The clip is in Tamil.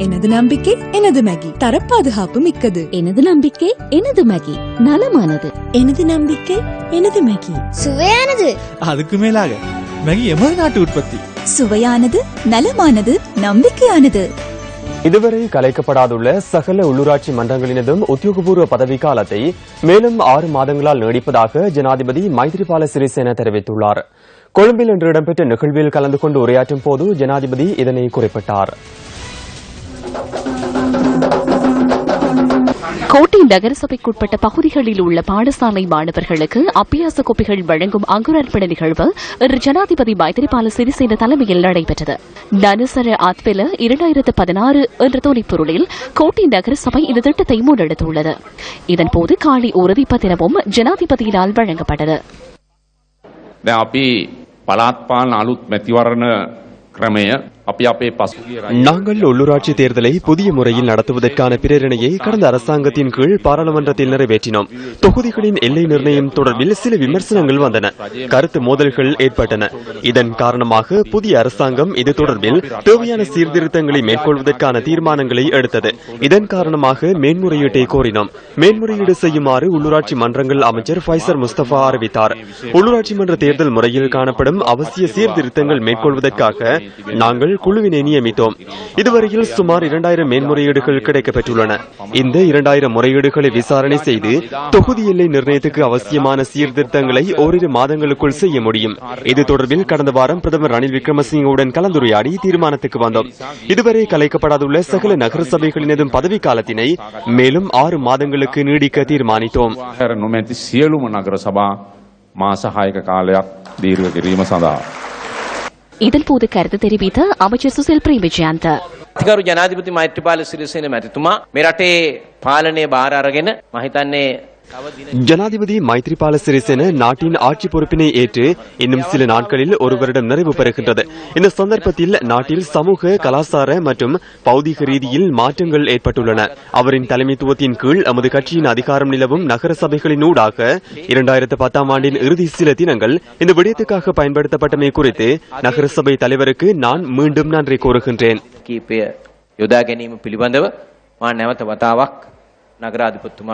எனது நம்பிக்கை எனது மேகி தரப்பாதுகாப்பு மிக்கது. எனது நம்பிக்கை எனது மேகி நலமானது. எனது நம்பிக்கை எனது மேகி சுவையானது. அதுக்கு மேலாக மேகி எமது நாட்டு உற்பத்தி. சுவையானது, நலமானது, நம்பிக்கையானது. இதுவரை கலைக்கப்படாதுள்ள சகல உள்ளூராட்சி மன்றங்களினதும் உத்தியோகபூர்வ பதவிக்காலத்தை மேலும் 6 மாதங்களால் நீடிப்பதாக ஜனாதிபதி மைத்ரிபால சிறிசேன தெரிவித்துள்ளார். கொழும்பில் இன்று இடம்பெற்ற நிகழ்வில் கலந்து கொண்டு உரையாற்றும் போது ஜனாதிபதி இதனை குறிப்பிட்டார். கோட்டை நகரசபைக்குட்பட்ட பகுதிகளில் உள்ள பாடசாலை மாணவர்களுக்கு அபியாச கோப்பைகள் வழங்கும் அங்குரார்ப்பண நிகழ்வு இன்று ஜனாதிபதி மைத்ரிபால சிறிசேன தலைமையில் நடைபெற்றது. நனசர ஆத்வெல 2016 என்ற துணைப்பொருளில் கோட்டை நகரசபை இந்த திட்டத்தை முன்னெடுத்துள்ளது. இதன்போது காலை உறுதிப்பத்திரமும் ஜனாதிபதியினால் வழங்கப்பட்டது. நாங்கள் உள்ளூராட்சி தேர்தலை புதிய முறையில் நடத்துவதற்கான பிரேரணையை கடந்த அரசாங்கத்தின் கீழ் பாராளுமன்றத்தில் நிறைவேற்றினோம். தொகுதிகளின் எல்லை நிர்ணயம் தொடர்பில் சில விமர்சனங்கள் வந்தன, கருத்து மோதல்கள் ஏற்பட்டன. இதன் காரணமாக புதிய அரசாங்கம் இது தொடர்பில் தேவையான சீர்திருத்தங்களை மேற்கொள்வதற்கான தீர்மானங்களை எடுத்தது. இதன் காரணமாக மேன்முறையீட்டை கோரினோம். மேன்முறையீடு செய்யுமாறு உள்ளூராட்சி மன்றங்கள் அமைச்சர் ஃபைசர் முஸ்தபா அறிவித்தார். உள்ளூராட்சி மன்ற தேர்தல் முறையில் காணப்படும் அவசிய சீர்திருத்தங்கள் மேற்கொள்வதற்காக நாங்கள் குழுவினை நியமித்தோம். இதுவரையில் சுமார் 2000 மேன்முறையீடுகள் கிடைக்கப்பெற்றுள்ளன. இந்த 2000 முறையீடுகளை விசாரணை செய்து தொகுதி எல்லை நிர்ணயத்துக்கு அவசியமான சீர்திருத்தங்களை ஓரிரு மாதங்களுக்குள் செய்ய முடியும். இது தொடர்பில் கடந்த வாரம் பிரதமர் ரணில் விக்ரமசிங்கவுடன் கலந்துரையாடி தீர்மானத்துக்கு வந்தோம். இதுவரை கலைக்கப்படாதுள்ள சகல நகர சபைகளினதும் பதவிக்காலத்தினை மேலும் 6 மாதங்களுக்கு நீடிக்க தீர்மானித்தோம். இதன்போது கருத்து தெரிவித்த அமைச்சர் சுசில் பிரேமஜயந்த, අතිගරු ජනාධිපති මෛත්‍රීපාල සිරිසේන මැතිතුමා මේ රටේ පාලනය බාර අරගෙන මම හිතන්නේ ஜனாதிபதி மைத்ரிபால சிறிசேன நாட்டின் ஆட்சி பொறுப்பினை ஏற்று இன்னும் சில நாட்களில் ஒரு வருடம் நிறைவு பெறுகின்றது. இந்த சந்தர்ப்பத்தில் நாட்டில் சமூக, கலாச்சார மற்றும் பௌதிக ரீதியில் மாற்றங்கள் ஏற்பட்டுள்ளன. அவரின் தலைமைத்துவத்தின் கீழ் எமது கட்சியின் அதிகாரம் நிலவும் நகர சபைகளின் ஊடாக 2010ஆம் ஆண்டின் இறுதி சில தினங்கள் இந்த விடயத்துக்காக பயன்படுத்தப்பட்டமை குறித்து நகர சபை தலைவருக்கு நான் மீண்டும் நன்றி கூறுகின்றேன். යොදා ගැනීම පිළිබඳව මා නැවත වතාවක් නගරාධිපතිතුමා